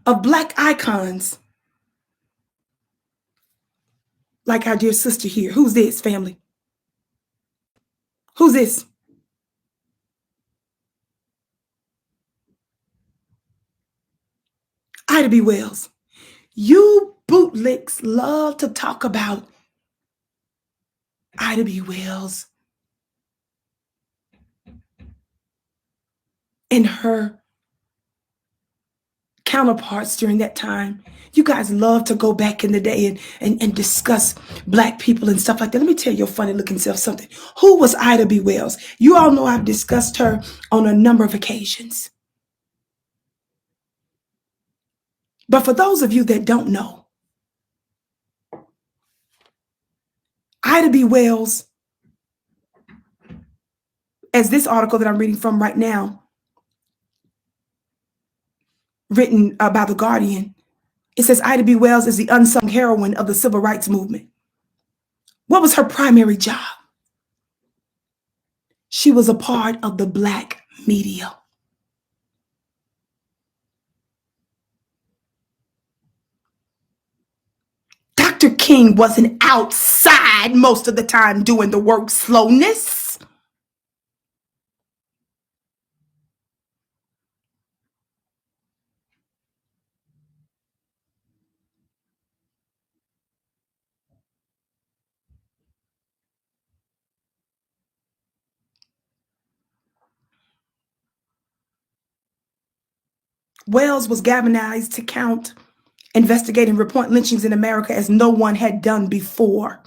of Black icons like our dear sister here. Who's this, family? Who's this? Ida B. Wells. You bootlicks love to talk about Ida B. Wells and her counterparts during that time. You guys love to go back in the day and discuss Black people and stuff like that. Let me tell your funny looking self something. Who was Ida B. Wells? You all know I've discussed her on a number of occasions. But for those of you that don't know, Ida B. Wells, as this article that I'm reading from right now, written by The Guardian, it says Ida B. Wells is the unsung heroine of the civil rights movement. What was her primary job? She was a part of the Black media. Dr. King wasn't outside most of the time doing the work. Slowness. Wells was galvanized to count, investigate, and report lynchings in America as no one had done before.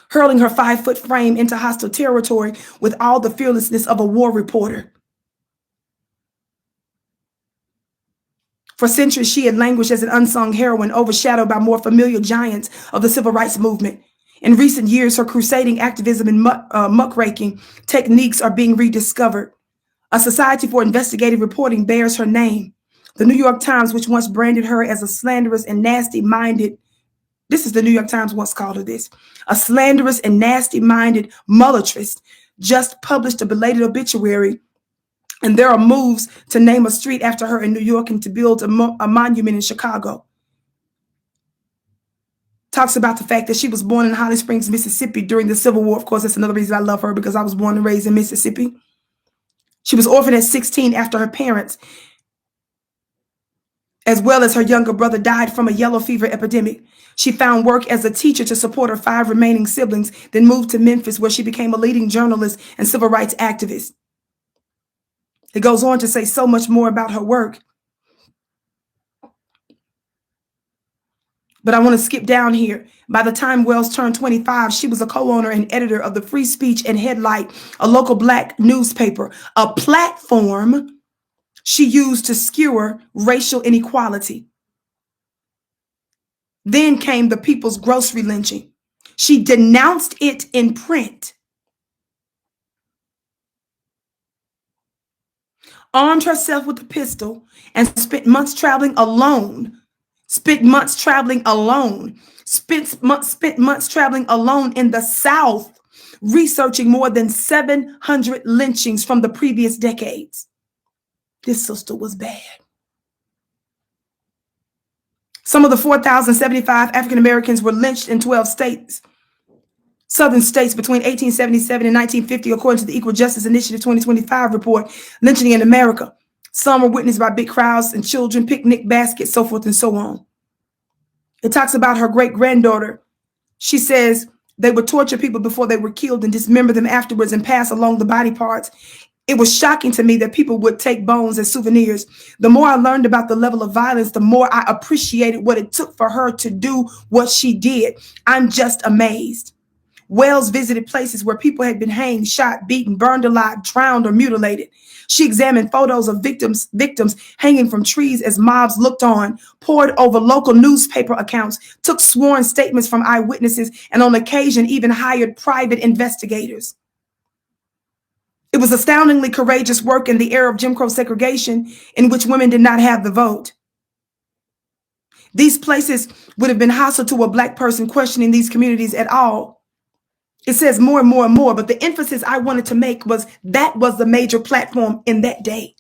Hurling her 5-foot frame into hostile territory with all the fearlessness of a war reporter. For centuries, she had languished as an unsung heroine, overshadowed by more familiar giants of the civil rights movement. In recent years, her crusading activism and muckraking techniques are being rediscovered. A Society for Investigative Reporting bears her name. The New York Times, which once branded her as a slanderous and nasty-minded, this is the New York Times once called her this, a slanderous and nasty-minded mulletrist, just published a belated obituary, and there are moves to name a street after her in New York and to build a monument in Chicago. Talks about the fact that she was born in Holly Springs, Mississippi during the Civil War. Of course, that's another reason I love her, because I was born and raised in Mississippi. She was orphaned at 16 after her parents, as well as her younger brother, died from a yellow fever epidemic. She found work as a teacher to support her 5 remaining siblings, then moved to Memphis, where she became a leading journalist and civil rights activist. It goes on to say so much more about her work. But I want to skip down here. By the time Wells turned 25, she was a co-owner and editor of the Free Speech and Headlight, a local Black newspaper, a platform she used to skewer racial inequality. Then came the People's Grocery lynching. She denounced it in print, armed herself with a pistol, and spent months traveling alone. Spent months traveling alone in the South, researching more than 700 lynchings from the previous decades. This sister was bad. Some of the 4,075 African Americans were lynched in 12 states, southern states, between 1877 and 1950, according to the Equal Justice Initiative 2025 report, Lynching in America. Some were witnessed by big crowds and children, picnic baskets, so forth and so on. It talks about her great-granddaughter. She says they would torture people before they were killed and dismember them afterwards and pass along the body parts. It was shocking to me that people would take bones as souvenirs. The more I learned about the level of violence, the more I appreciated what it took for her to do what she did. I'm just amazed. Wells visited places where people had been hanged, shot, beaten, burned alive, drowned, or mutilated. She examined photos of victims hanging from trees as mobs looked on, pored over local newspaper accounts, took sworn statements from eyewitnesses, and on occasion even hired private investigators. It was astoundingly courageous work in the era of Jim Crow segregation, in which women did not have the vote. These places would have been hostile to a Black person questioning these communities at all. It says more and more and more, but the emphasis I wanted to make was that was the major platform in that day.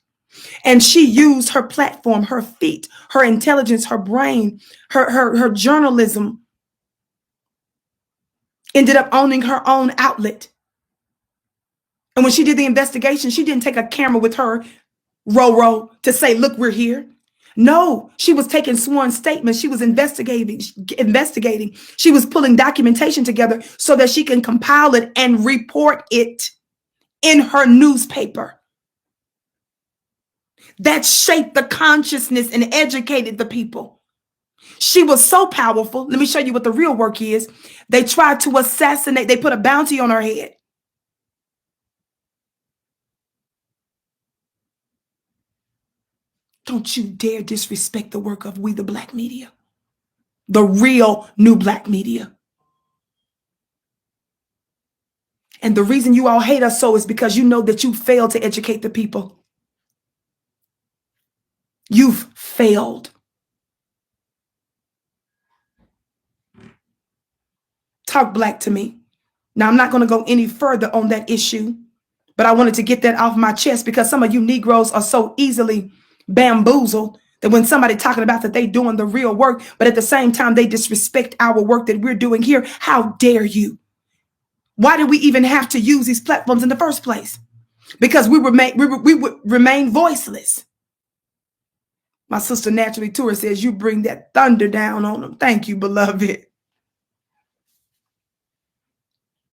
And she used her platform, her feet, her intelligence, her brain, her journalism, ended up owning her own outlet. And when she did the investigation, she didn't take a camera with her, Roro, to say, look, we're here. No, she was taking sworn statements. She was investigating. She was pulling documentation together so that she can compile it and report it in her newspaper. That shaped the consciousness and educated the people. She was so powerful. Let me show you what the real work is. They tried to assassinate. They put a bounty on her head. Don't you dare disrespect the work of We the Black Media, the real new Black media. And the reason you all hate us so is because you know that you failed to educate the people. You've failed. Talk black to me. Now, I'm not going to go any further on that issue, but I wanted to get that off my chest because some of you Negroes are so easily bamboozled that when somebody talking about that they doing the real work, but at the same time they disrespect our work that we're doing here. How dare you? Why did we even have to use these platforms in the first place? Because we would remain voiceless. My sister Naturally Tour says you bring that thunder down on them. Thank you, beloved.